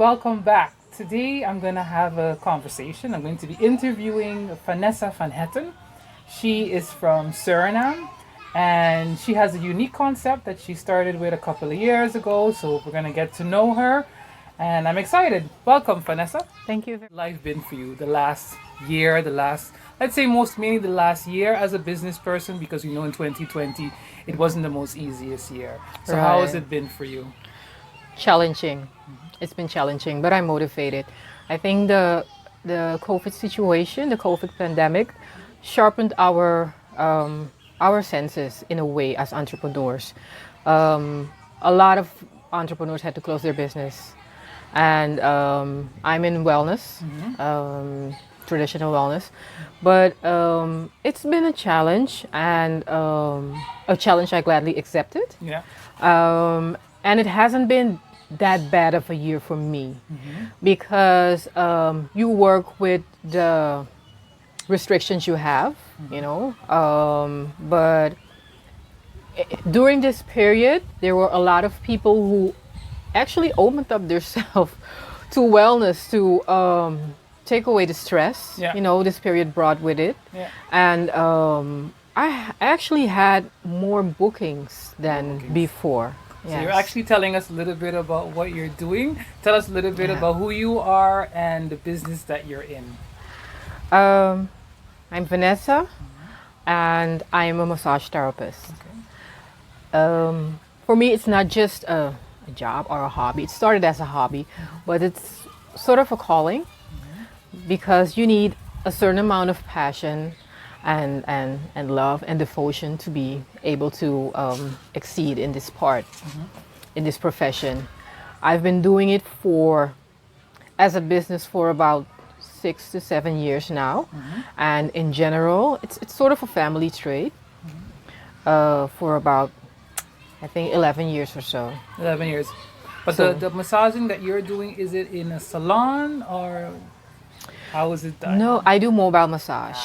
welcome back. Today I'm going to have a conversation. I'm going to be interviewing Vanessa van Hetten. She is from Suriname and she has a unique concept that she started with a couple of years ago. So we're going to get to know her and I'm excited. Welcome, Vanessa. Thank you. Life been for you the last year, I'd say mainly the last year as a business person because in 2020 it wasn't the most easiest year. So how has Right. it been for you? Challenging. It's been challenging, but I'm motivated. I think the COVID situation, the COVID pandemic, sharpened our senses in a way as entrepreneurs. A lot of entrepreneurs had to close their business, and I'm in wellness, traditional wellness, but it's been a challenge and a challenge I gladly accepted. Yeah. And it hasn't been that bad of a year for me because you work with the restrictions you have, but during this period, there were a lot of people who actually opened up themselves to wellness to take away the stress, Yeah. this period brought with it. Yeah. And I actually had more bookings than before. So you're actually telling us a little bit about what you're doing. Tell us a little bit about who you are and the business that you're in. I'm Vanessa, and I'm a massage therapist. For me, it's not just a job or a hobby. It started as a hobby, but it's sort of a calling because you need a certain amount of passion and love and devotion to be able to exceed in this part, in this profession. I've been doing it as a business for about 6 to 7 years now, and in general, it's sort of a family trade for about, I think, 11 years or so. 11 years. But So- the massaging that you're doing, is it in a salon or how is it done? No, I do mobile massage.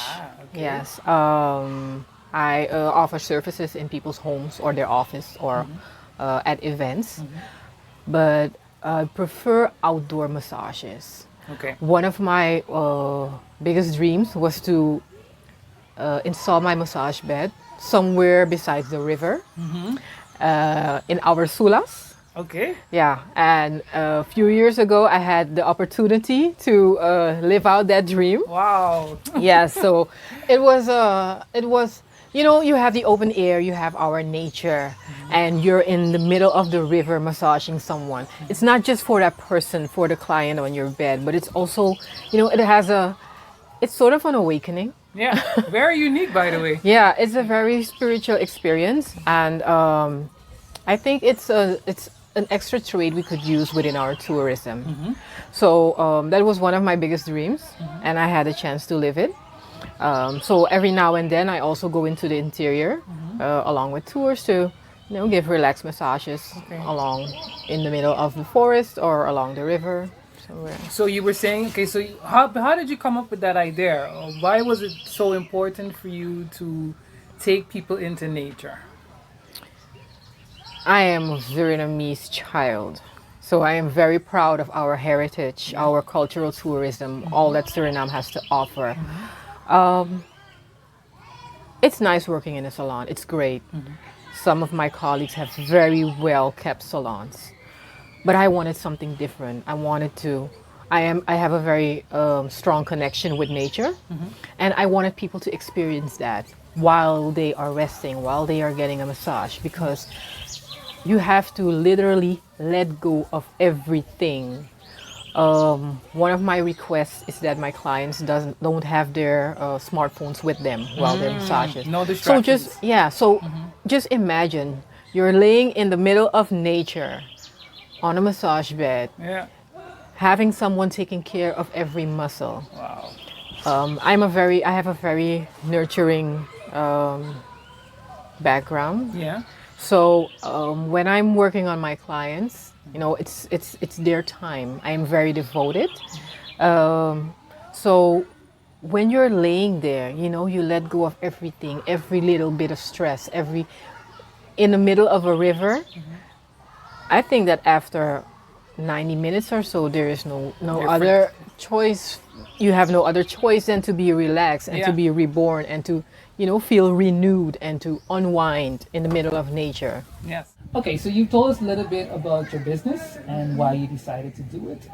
Okay. Yes. I offer services in people's homes or their office or at events, but I prefer outdoor massages. Okay. One of my biggest dreams was to install my massage bed somewhere besides the river in our sulas. Okay. Yeah, and a few years ago I had the opportunity to live out that dream. Wow. Yeah, so it was you have the open air, you have our nature, and you're in the middle of the river massaging someone. It's not just for that person, for the client on your bed, but it's also, it's sort of an awakening. Yeah. Very unique, by the way. Yeah, it's a very spiritual experience, and I think it's an extra trade we could use within our tourism. So that was one of my biggest dreams, and I had a chance to live it. So every now and then, I also go into the interior along with tours to, give relaxed massages along in the middle of the forest or along the river. Somewhere. So you were saying, okay, so how did you come up with that idea? Why was it so important for you to take people into nature? I am a Surinamese child, so I am very proud of our heritage, our cultural tourism, all that Suriname has to offer. It's nice working in a salon. It's great. Some of my colleagues have very well kept salons, but I wanted something different. I have a very strong connection with nature, and I wanted people to experience that while they are resting, while they are getting a massage, because you have to literally let go of everything. One of my requests is that my clients don't have their smartphones with them while they're massaging. No So distractions. just imagine you're laying in the middle of nature on a massage bed, Yeah. having someone taking care of every muscle. Wow. I have a very nurturing background. Yeah. So when I'm working on my clients, it's their time. I am very devoted. So when you're laying there, you let go of everything, every little bit of stress, in the middle of a river. I think that after 90 minutes or so, there is no Different. other choice. You have no other choice than to be relaxed and Yeah. to be reborn and to, feel renewed and to unwind in the middle of nature. Yes. Okay, so you told us a little bit about your business and why you decided to do it.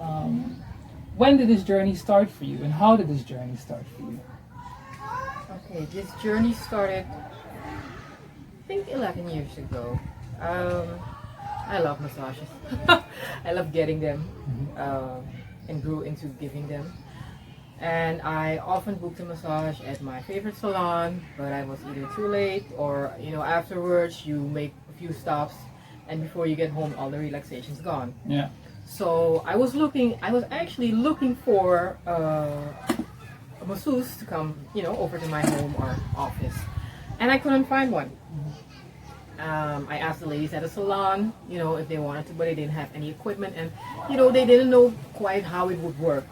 When did this journey start for you, and how did this journey start for you? Okay, this journey started, I think, 11 years ago. I love massages. I love getting them, and grew into giving them. And I often booked a massage at my favorite salon, but I was either too late or, afterwards you make a few stops, and before you get home, all the relaxation's gone. Yeah. So I was actually looking for a masseuse to come, over to my home or office, and I couldn't find one. I asked the ladies at a salon, if they wanted to, but they didn't have any equipment, and they didn't know quite how it would work.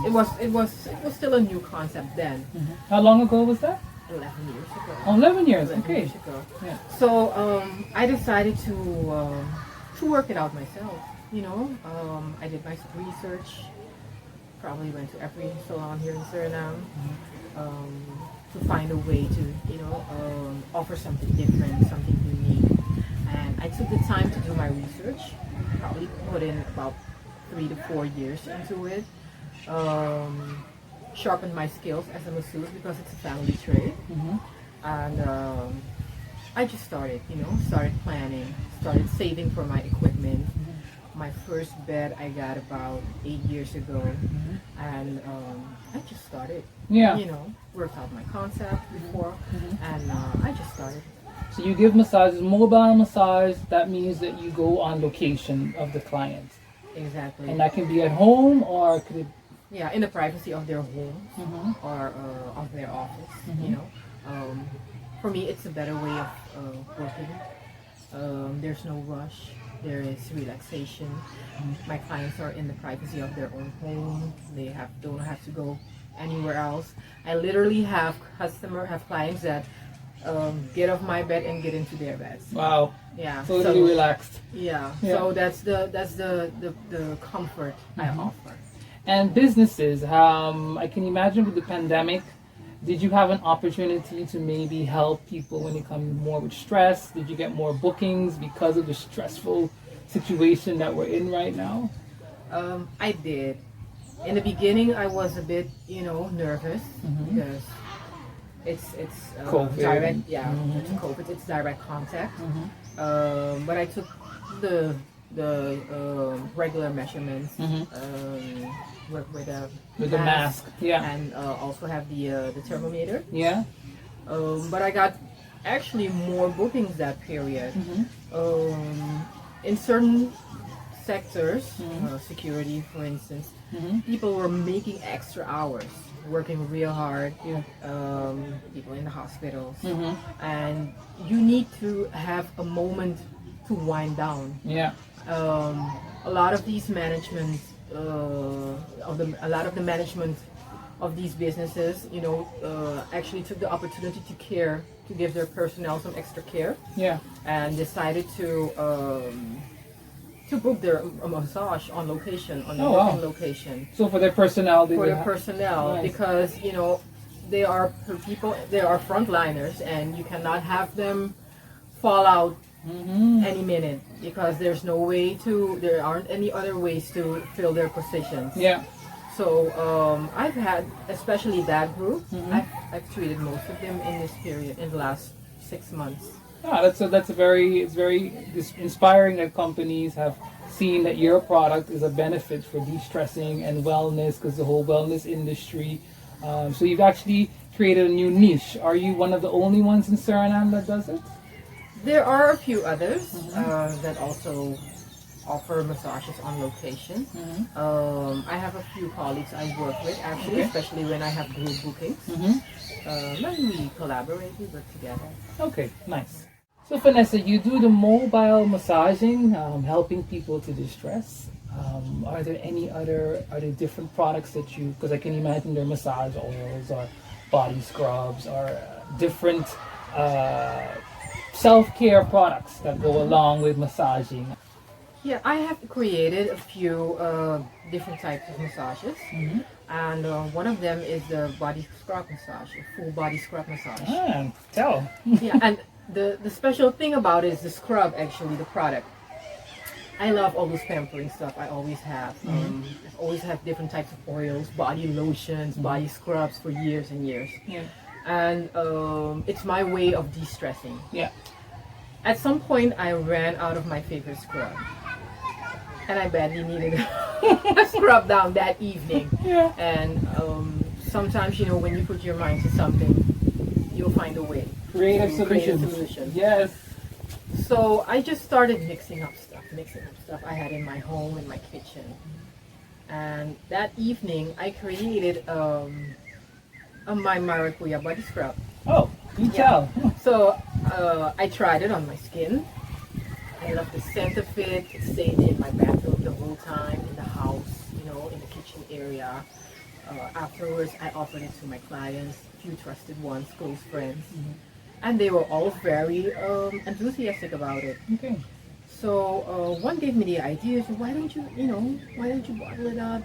It was still a new concept then. How long ago was that? 11 years ago. 11 years. 11 Okay. years ago. Yeah. So I decided to work it out myself. I did my research. Probably went to every salon here in Suriname to find a way to offer something different, something unique. And I took the time to do my research. Probably put in about 3 to 4 years into it. Sharpened my skills as a masseuse because it's a family trade. And I just started planning, started saving for my equipment. My first bed I got about 8 years ago, and I just started. Yeah. Worked out my concept before, and I just started. So you give massages, mobile massage. That means that you go on location of the client, Exactly. and that can be at home or could it? Yeah, in the privacy of their home or of their office. For me, it's a better way of working. There's no rush. There is relaxation. My clients are in the privacy of their own home. They don't have to go anywhere else. I literally have clients that get off my bed and get into their beds. Wow. Yeah. Totally relaxed. Yeah. Yeah. So that's the comfort I offer. And businesses, I can imagine with the pandemic, did you have an opportunity to maybe help people when it comes more with stress? Did you get more bookings because of the stressful situation that we're in right now? I did. In the beginning, I was a bit, nervous because it's COVID. direct. Yeah, it's COVID. It's direct contact. But I took the regular measurements. Work with the mask. Yeah. And also have the thermometer. Yeah. But I got actually more bookings that period. In certain sectors, security for instance, people were making extra hours, working real hard. People in the hospitals, and you need to have a moment to wind down. Yeah. A lot of these management the management of these businesses, actually took the opportunity to give their personnel some extra care. Yeah. And decided to book their massage on location, on the working location. So for their personnel, Nice. Because they are frontliners, and you cannot have them fall out any minute because there aren't any other ways to fill their positions. Yeah. So I've had, especially that group, I've treated most of them in this period, in the last 6 months. Yeah, it's very inspiring that companies have seen that your product is a benefit for de-stressing and wellness, because the whole wellness industry. So you've actually created a new niche. Are you one of the only ones in Suriname that does it? There are a few others that also offer massages on location. I have a few colleagues I work with, actually, especially when I have group bookings. Then we collaborate, we work together. Okay, nice. So Vanessa, you do the mobile massaging, helping people to distress. Are there different products that because I can imagine there are massage oils or body scrubs or different self-care products that go along with massaging. Yeah, I have created a few different types of massages, and one of them is the body scrub massage, a full body scrub massage. Ah, tell. Yeah, and the special thing about it is the scrub, actually, the product. I love all those pampering stuff. I always have. I've always had different types of oils, body lotions, body scrubs for years and years. Yeah. And it's my way of de-stressing. Yeah. At some point, I ran out of my favorite scrub, and I badly needed a scrub down that evening. Yeah. And sometimes, you know, when you put your mind to something, you'll find a way. Creative to create a solutions. solution. Yes. So I just started mixing up stuff I had in my home, in my kitchen. And that evening, I created my maracuya body scrub. Oh, you tell. So I tried it on my skin. I loved the scent of it. It stayed in my bathroom the whole time, in the house, you know, in the kitchen area. Afterwards, I offered it to my clients, a few trusted ones, close friends. And they were all very enthusiastic about it. Okay. So one gave me the idea, so why don't you bottle it up,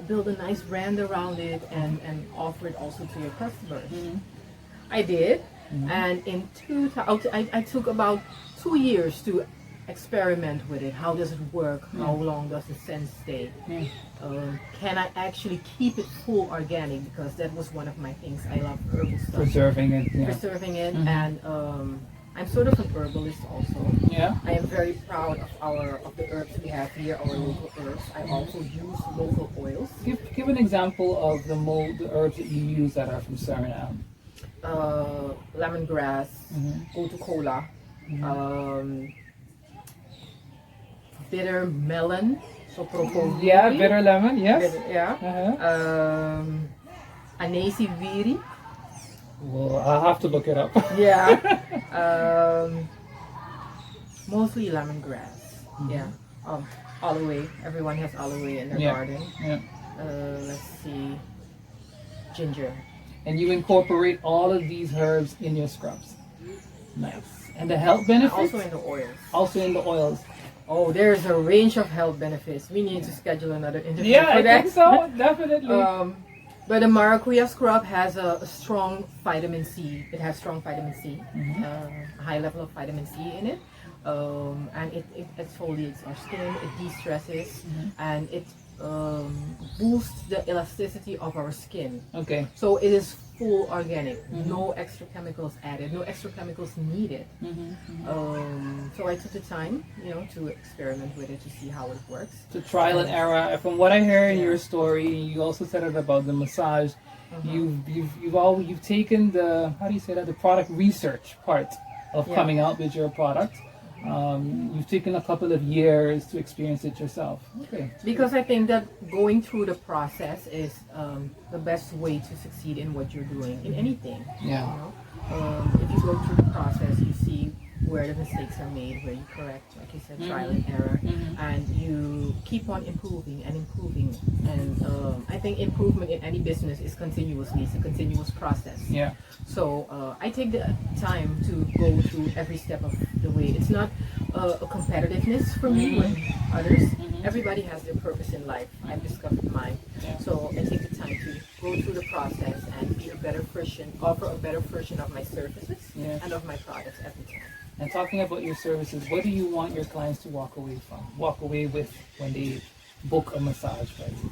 build a nice brand around it, and offer it also to your customers. I did, and in I took about 2 years to experiment with it. How does it work? How long does the scent stay? Can I actually keep it full organic? Because that was one of my things. I love herbal stuff. Preserving it. Yeah. Preserving it, and I'm sort of an herbalist also. Yeah. I am very proud of the herbs we have here, our local herbs. I also use local oils. Give an example of the herbs that you use that are from Suriname. Lemongrass, gotu kola, bitter melon, so propolis. Yeah, bitter lemon. Yes. Anesi viri. Well, I'll have to look it up. Yeah. Mostly lemongrass. Yeah. Aloe. Everyone has aloe in their garden. Yeah. Let's see. Ginger. And you incorporate all of these herbs in your scrubs. Nice. And the health benefits? Also in the oils. Also in the oils. Oh, there's a range of health benefits. We need to schedule another interview Yeah, for I that. think so. Definitely. But the maracuya scrub has a strong vitamin C. It has strong vitamin C, a high level of vitamin C in it. And it exfoliates our skin, it de-stresses, and it boosts the elasticity of our skin. Okay. So it is full organic, no extra chemicals added, no extra chemicals needed. So I took the time, you know, to experiment with it to see how it works. To trial and error. From what I hear in your story, you also said it about the massage. You've taken the, how do you say that, the product research part of coming out with your product. You've taken a couple of years to experience it yourself. Okay. Because I think that going through the process is the best way to succeed in what you're doing, in anything. Yeah. You know? If you go through the process, you see where the mistakes are made, where you correct, like you said, trial and error, and you keep on improving and improving. And I think improvement in any business is continuously, it's a continuous process. Yeah. So I take the time to go through every step of the way. It's not a competitiveness for me with others. Everybody has their purpose in life. I've discovered mine. Yeah. So I take the time to go through the process and be a better version, offer a better version of my services and of my products every time. And talking about your services, what do you want your clients to walk away with when they book a massage by you?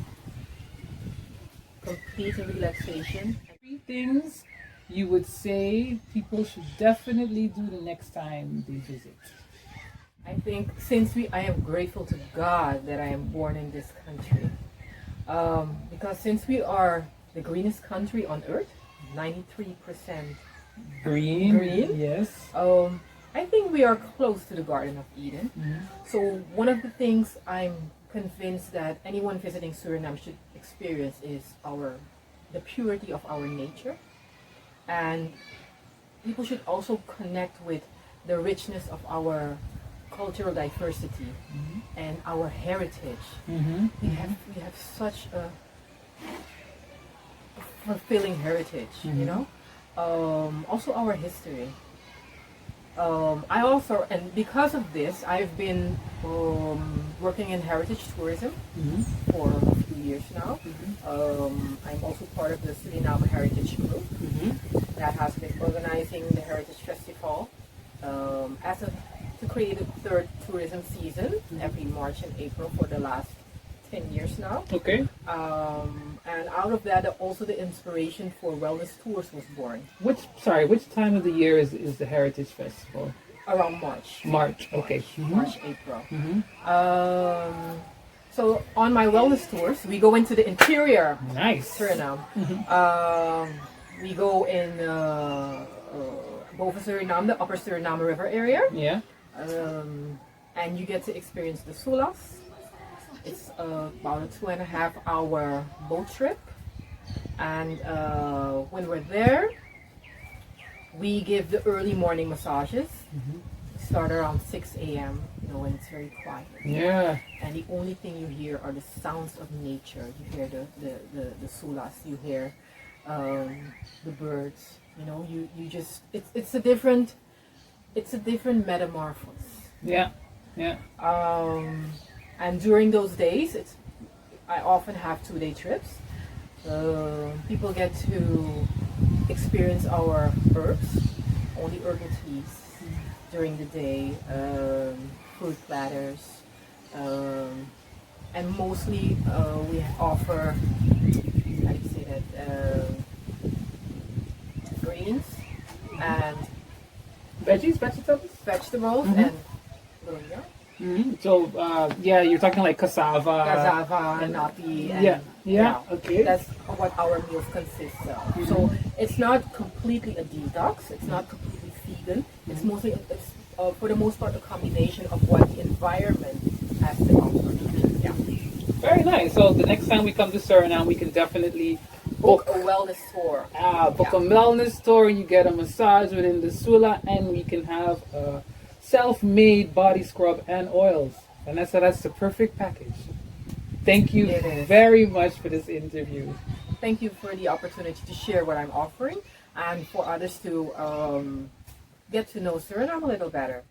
Complete relaxation. 3 things you would say people should definitely do the next time they visit. I think I am grateful to God that I am born in this country. Because since we are the greenest country on earth, 93% green. Yes. I think we are close to the Garden of Eden. So one of the things I'm convinced that anyone visiting Suriname should experience is the purity of our nature. And people should also connect with the richness of our cultural diversity and our heritage. We have such a fulfilling heritage, you know. Also our history. I also, and because of this, I've been working in heritage tourism for a few years now. I'm also part of the Suriname Heritage Group that has been organizing the Heritage Festival to create a third tourism season every March and April for the last 10 years now. Okay. And out of that, also the inspiration for wellness tours was born. Which time of the year is the Heritage Festival? Around March. March. Okay. March, April. So on my wellness tours, we go into the interior. Nice. Suriname. We go in boven Suriname, the upper Suriname River area. Yeah. And you get to experience the Sulas. It's about a 2.5-hour boat trip. And when we're there, we give the early morning massages. Start around 6 a.m. When it's very quiet. Yeah. And the only thing you hear are the sounds of nature. You hear the sulas. You hear the birds. You just it's a different metamorphosis. Yeah. Yeah. And during those days, I often have 2-day trips. People get to experience our herbs, only herbal teas during the day, fruit platters, and mostly we offer, how do you say that, greens and vegetables and luya. So you're talking like Cassava, and napi, and okay. that's what our meals consist of. So it's not completely a detox. It's not completely vegan. It's mostly, for the most part, a combination of what the environment has to offer. Yeah. Very nice. So the next time we come to Suriname, we can definitely book a wellness tour. Book a wellness tour. You get a massage within the Sula, and we can have a self-made body scrub and oils. Vanessa, that's the perfect package. Thank you very much for this interview. Thank you for the opportunity to share what I'm offering and for others to get to know Suriname a little better.